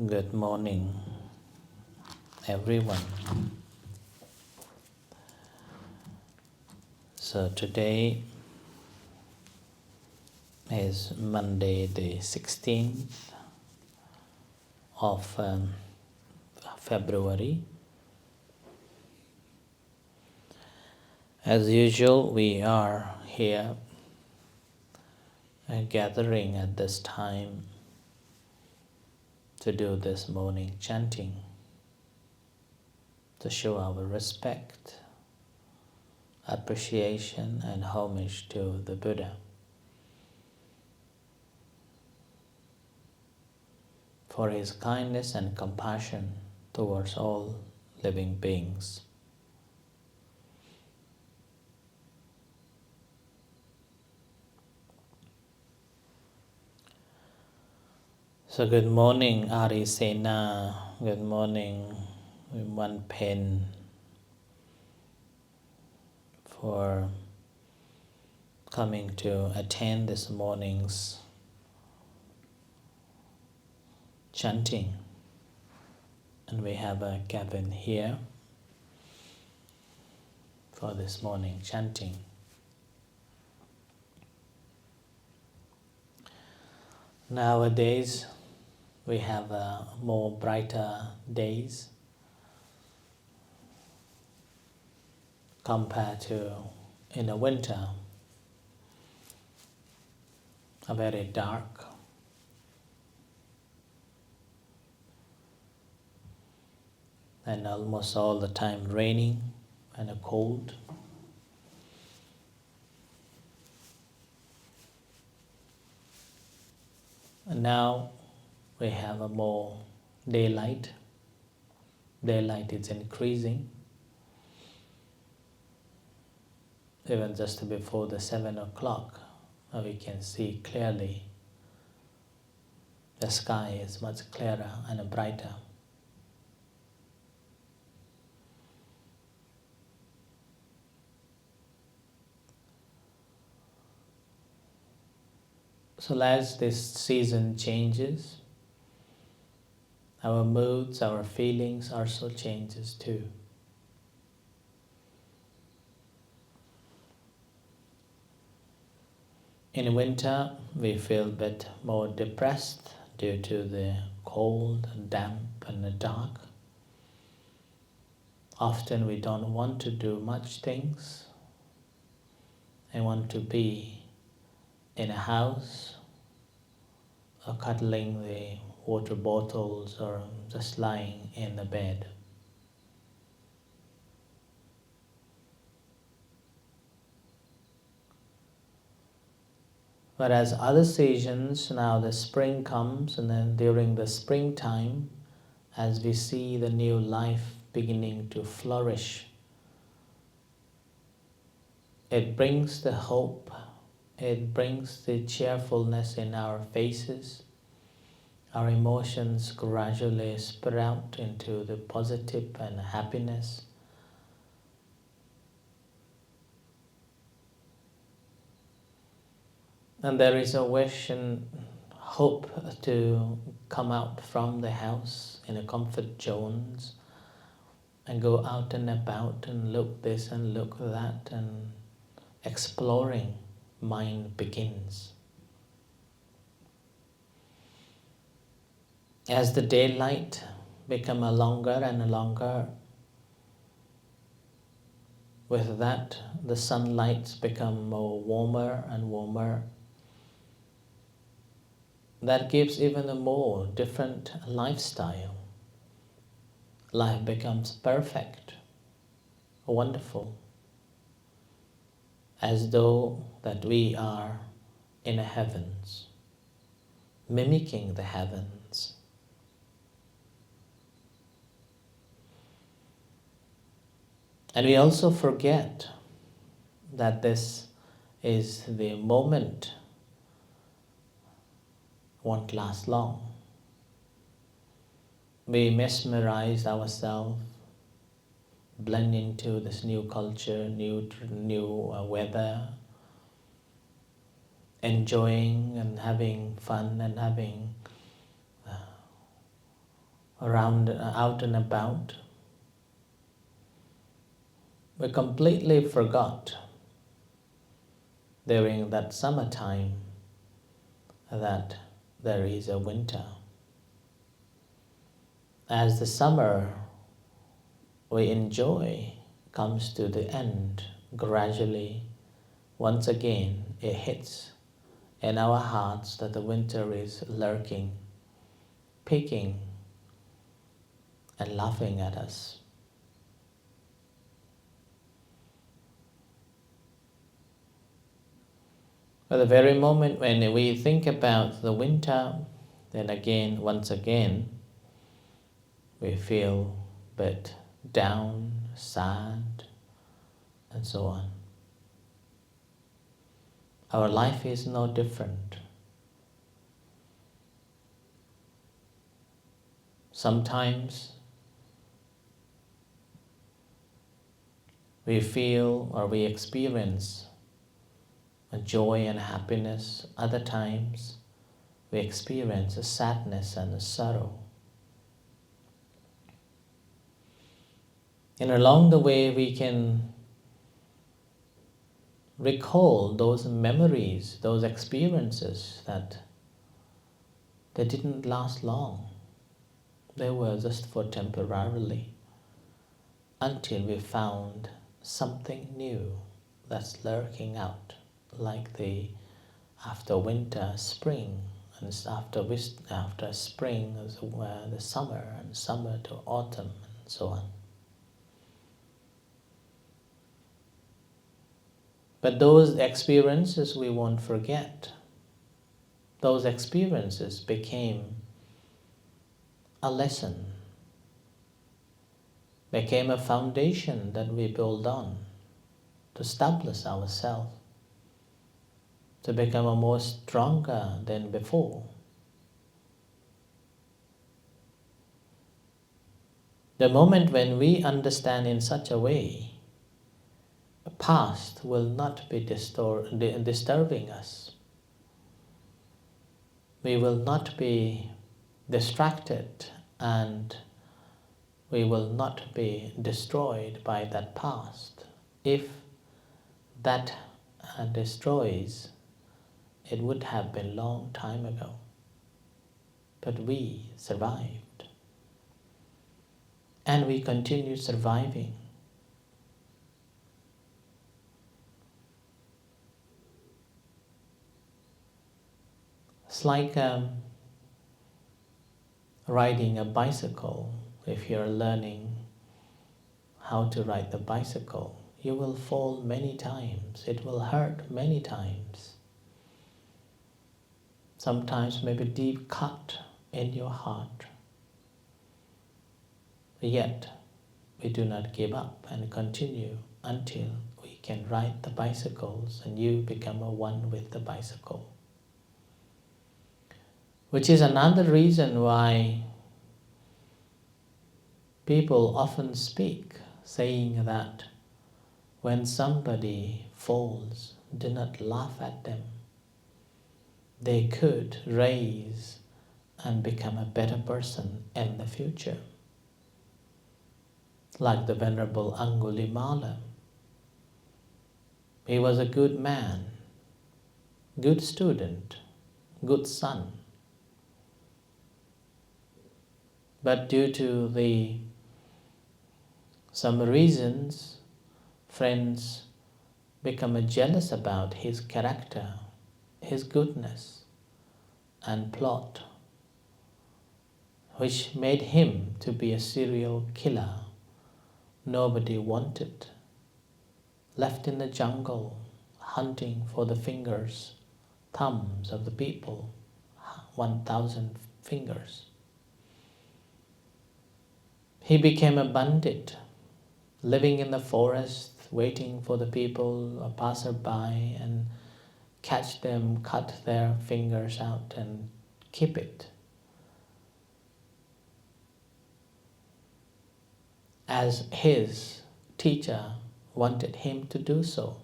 Good morning, everyone. So today is Monday, the 16th of February. As usual, we are here gathering at this time to do this morning chanting, to show our respect, appreciation, and homage to the Buddha for his kindness and compassion towards all living beings. So good morning, Arisena. Good morning, One Pen, for coming to attend this morning's chanting. And we have a cabin here for this morning chanting. Nowadays, we have more brighter days compared to in the winter, a very dark and almost all the time raining and cold. And now we have a more daylight. Daylight is increasing. Even just before the 7 o'clock, we can see clearly the sky is much clearer and brighter. So as this season changes, our moods, our feelings also changes too. In winter, we feel a bit more depressed due to the cold, damp, and the dark. Often we don't want to do much things. I want to be in a house, or cuddling the water bottles, or just lying in the bed. Whereas other seasons, now the spring comes, and then during the springtime, as we see the new life beginning to flourish, it brings the hope, it brings the cheerfulness in our faces. Our emotions gradually sprout into the positive and happiness. And there is a wish and hope to come out from the house in a comfort zones and go out and about and look this and look that, and exploring mind begins. As the daylight become a longer and longer, with that the sunlights become more warmer and warmer. That gives even a more different lifestyle. Life becomes perfect, wonderful, as though that we are in the heavens, mimicking the heavens. And we also forget that this is the moment won't last long. We mesmerize ourselves, blend into this new culture, new weather, enjoying and having fun and having around, out and about, we completely forgot during that summertime that there is a winter. As the summer we enjoy comes to the end, gradually, once again, it hits in our hearts that the winter is lurking, peeking, and laughing at us. At the very moment when we think about the winter, then again, once again, we feel a bit down, sad, and so on. Our life is no different. Sometimes we feel or we experience a joy and happiness. Other times we experience a sadness and a sorrow. And along the way we can recall those memories, those experiences that they didn't last long. They were just for temporarily, until we found something new that's lurking out, like the after winter, spring, and after spring, the summer, and summer to autumn, and so on. But those experiences we won't forget. Those experiences became a lesson, became a foundation that we build on to establish ourselves, to become a more stronger than before. The moment when we understand in such a way, the past will not be disturbing us. We will not be distracted, and we will not be destroyed by that past. If that destroys, it would have been long time ago. But we survived. And we continue surviving. It's like riding a bicycle. If you're learning how to ride the bicycle, you will fall many times. It will hurt many times. Sometimes maybe deep cut in your heart. Yet, we do not give up and continue until we can ride the bicycles and you become a one with the bicycle. Which is another reason why people often speak, saying that when somebody falls, do not laugh at them. They could raise and become a better person in the future. Like the Venerable Angulimala. He was a good man, good student, good son. But due to some reasons, friends become jealous about his character, his goodness, and plot, which made him to be a serial killer. Nobody wanted, left in the jungle, hunting for the fingers, thumbs of the people, 1,000 fingers. He became a bandit, living in the forest, waiting for the people, a passerby, and catch them, cut their fingers out and keep it. As his teacher wanted him to do so.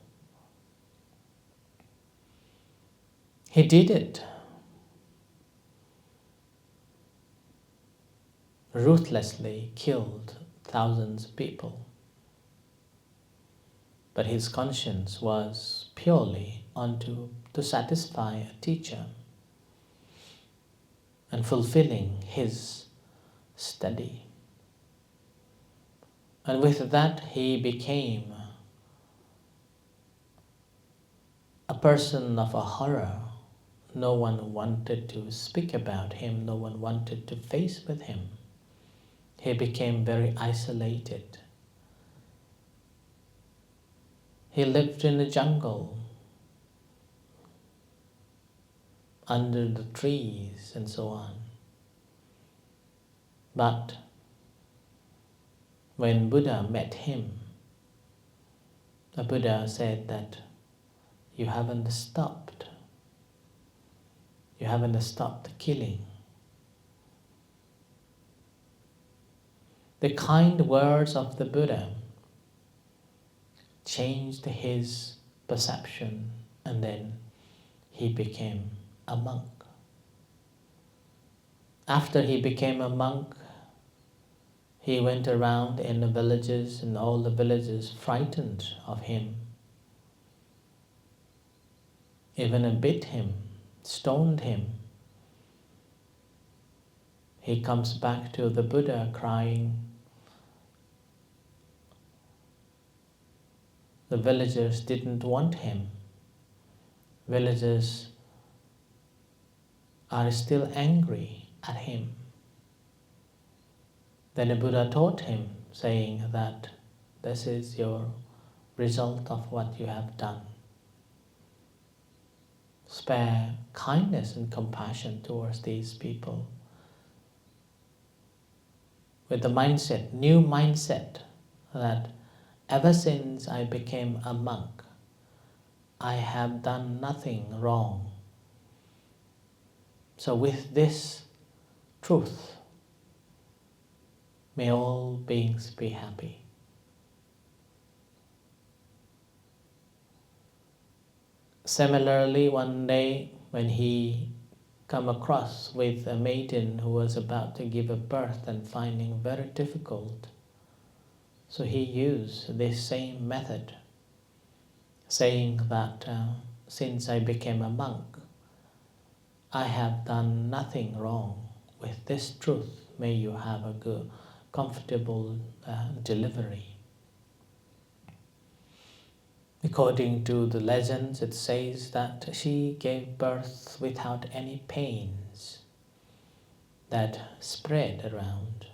He did it. ruthlessly killed thousands of people. But his conscience was purely to satisfy a teacher and fulfilling his study. And with that he became a person of a horror. No one wanted to speak about him, no one wanted to face with him. He became very isolated. He lived in the jungle, under the trees and so on. But when Buddha met him, the Buddha said that you haven't stopped. You haven't stopped the killing. The kind words of the Buddha changed his perception, and then he became a monk. After he became a monk, he went around in the villages, and all the villagers frightened of him, even beat him, stoned him. He comes back to the Buddha crying. The villagers didn't want him. Villagers are still angry at him. Then the Buddha taught him, saying that this is your result of what you have done. Spare kindness and compassion towards these people. With the mindset, new mindset, that ever since I became a monk, I have done nothing wrong. So with this truth, may all beings be happy. Similarly, one day when he come across with a maiden who was about to give a birth and finding very difficult, so he used this same method, saying that since I became a monk, I have done nothing wrong. With this truth, may you have a good, comfortable delivery. According to the legends, it says that she gave birth without any pains that spread around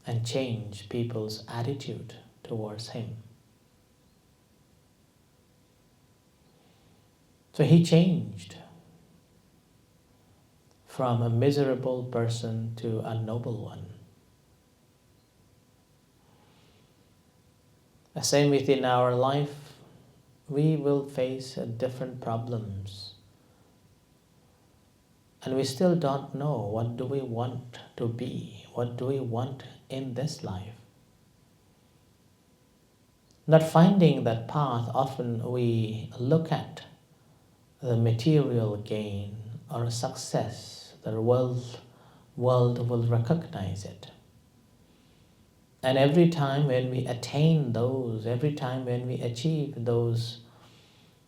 and changed people's attitude towards him. So he changed from a miserable person to a noble one. The same within our life, we will face different problems. And we still don't know what do we want to be, what do we want in this life. Not finding that path, often we look at the material gain or success, the world will recognize it. And every time when we attain those, every time when we achieve those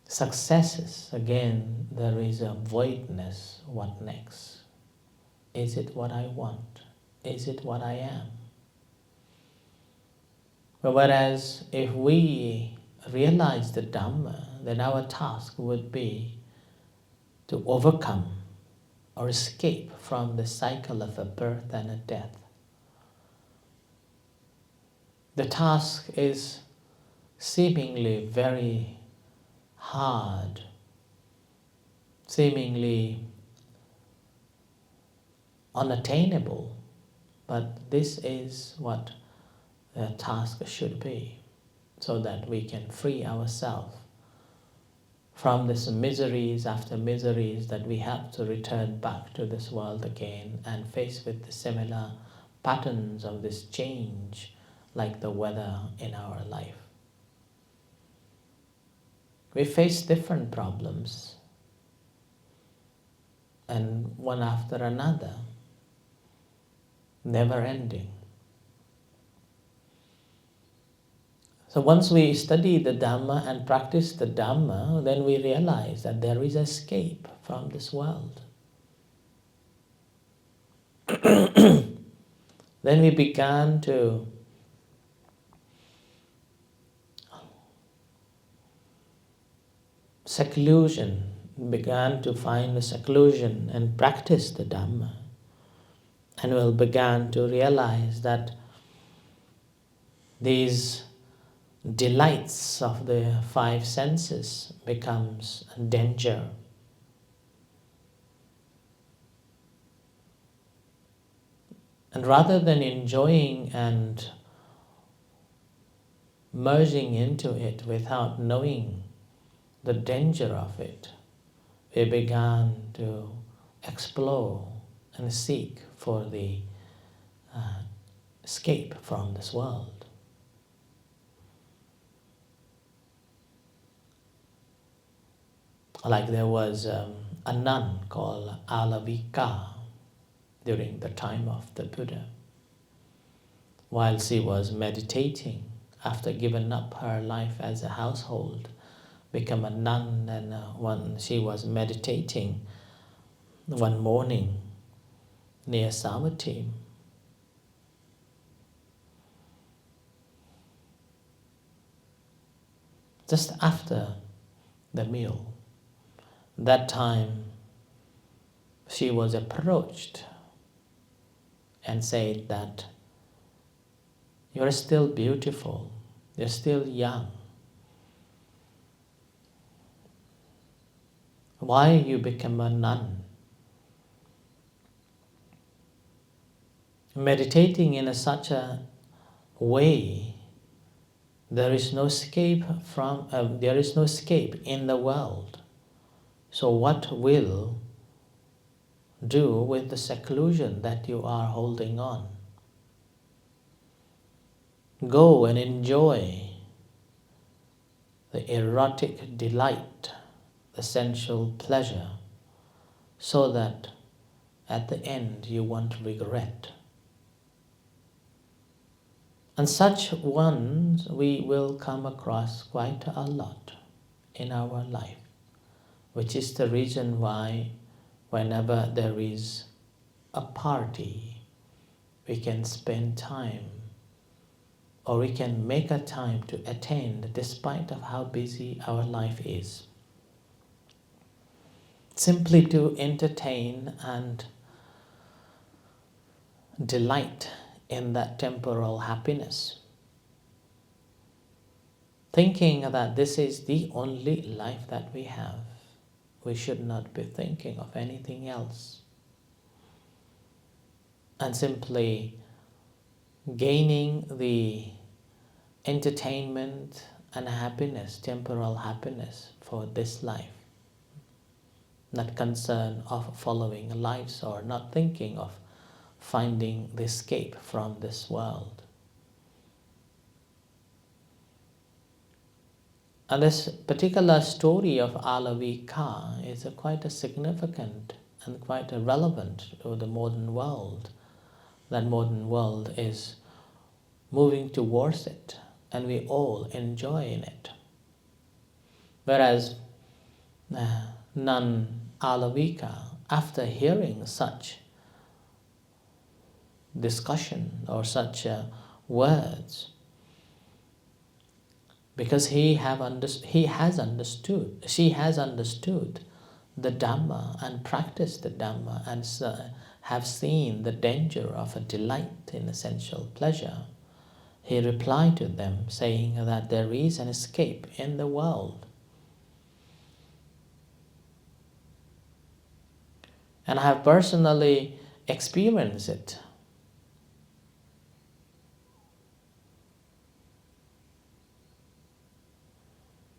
successes, again there is a voidness. What next? Is it what I want? Is it what I am? But whereas if we realize the Dhamma, then our task would be to overcome or escape from the cycle of a birth and a death. The task is seemingly very hard, seemingly unattainable, but this is what the task should be, so that we can free ourselves from these miseries after miseries that we have to return back to this world again and face with the similar patterns of this change like the weather in our life. We face different problems, and one after another. never ending. So once we study the Dhamma and practice the Dhamma, then we realize that there is escape from this world. Then we began to began to find the seclusion and practice the Dhamma. And we began to realize that these delights of the five senses becomes a danger. And rather than enjoying and merging into it without knowing the danger of it, we began to explore and seek for the escape from this world. Like there was a nun called Alavika during the time of the Buddha. While she was meditating, after giving up her life as a household, become a nun, and when she was meditating one morning near Savatthi, just after the meal, that time she was approached and said that you're still beautiful, you're still young. Why you become a nun? Meditating in such a way, there is no escape in the world. So what will do with the seclusion that you are holding on? Go and enjoy the erotic delight, the sensual pleasure, so that at the end you won't regret. And such ones we will come across quite a lot in our life, which is the reason why whenever there is a party, we can spend time, or we can make a time to attend despite of how busy our life is, simply to entertain and delight in that temporal happiness, thinking that this is the only life that we have. We should not be thinking of anything else, and simply gaining the entertainment and happiness, temporal happiness for this life, not concerned of following lives or not thinking of finding the escape from this world. And this particular story of Alavika is quite a significant and quite a relevant to the modern world. That modern world is moving towards it, and we all enjoy in it. Whereas nun Alavika, after hearing such discussion or such words, because she has understood the Dhamma and practiced the Dhamma and have seen the danger of a delight in essential pleasure, he replied to them saying that there is an escape in the world. And I have personally experienced it.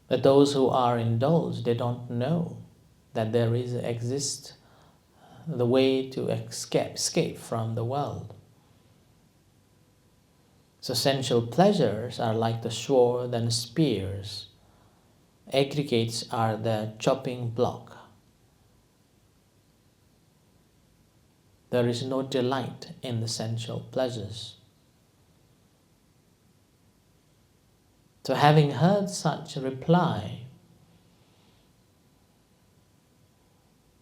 But those who are indulged, they don't know that there exists the way to escape from the world. So sensual pleasures are like the sword and spears. Aggregates are the chopping block. there is no delight in the sensual pleasures. So having heard such a reply,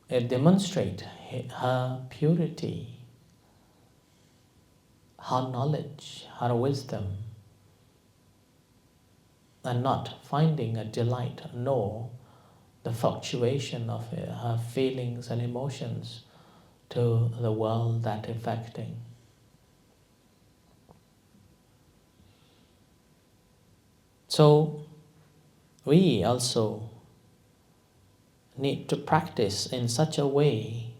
it demonstrates her purity, her knowledge, her wisdom, and not finding a delight nor the fluctuation of her feelings and emotions to the world that affecting. So we also need to practice in such a way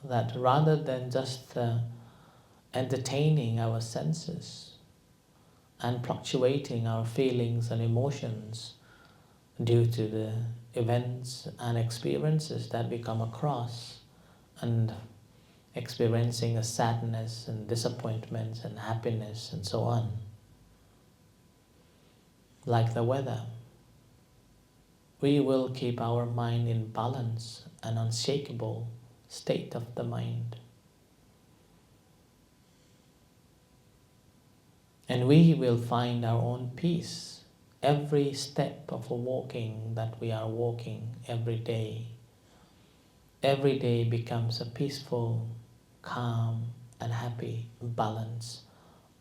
that rather than just entertaining our senses and fluctuating our feelings and emotions due to the events and experiences that we come across, and experiencing a sadness and disappointments and happiness and so on, like the weather, we will keep our mind in balance and unshakable state of the mind. And we will find our own peace every step of a walking that we are walking every day. Every day becomes a peaceful, calm and happy balance,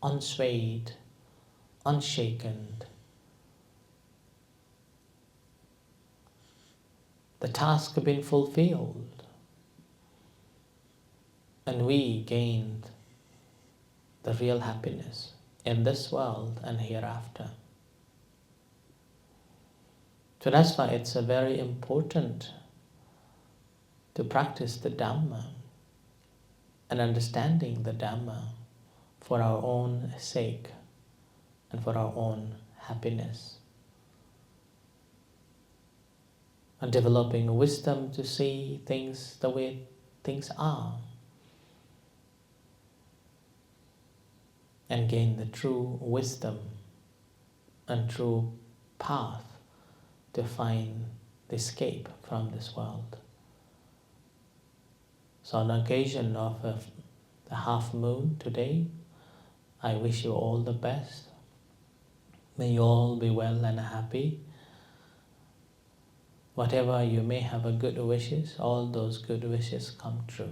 unswayed, unshaken. The task has been fulfilled, and we gained the real happiness in this world and hereafter. So that's why it's a very important to practice the Dhamma and understanding the Dhamma for our own sake and for our own happiness. And developing wisdom to see things the way things are, and gain the true wisdom and true path to find the escape from this world. So on occasion of the half moon today, I wish you all the best. May you all be well and happy. Whatever you may have a good wishes, all those good wishes come true.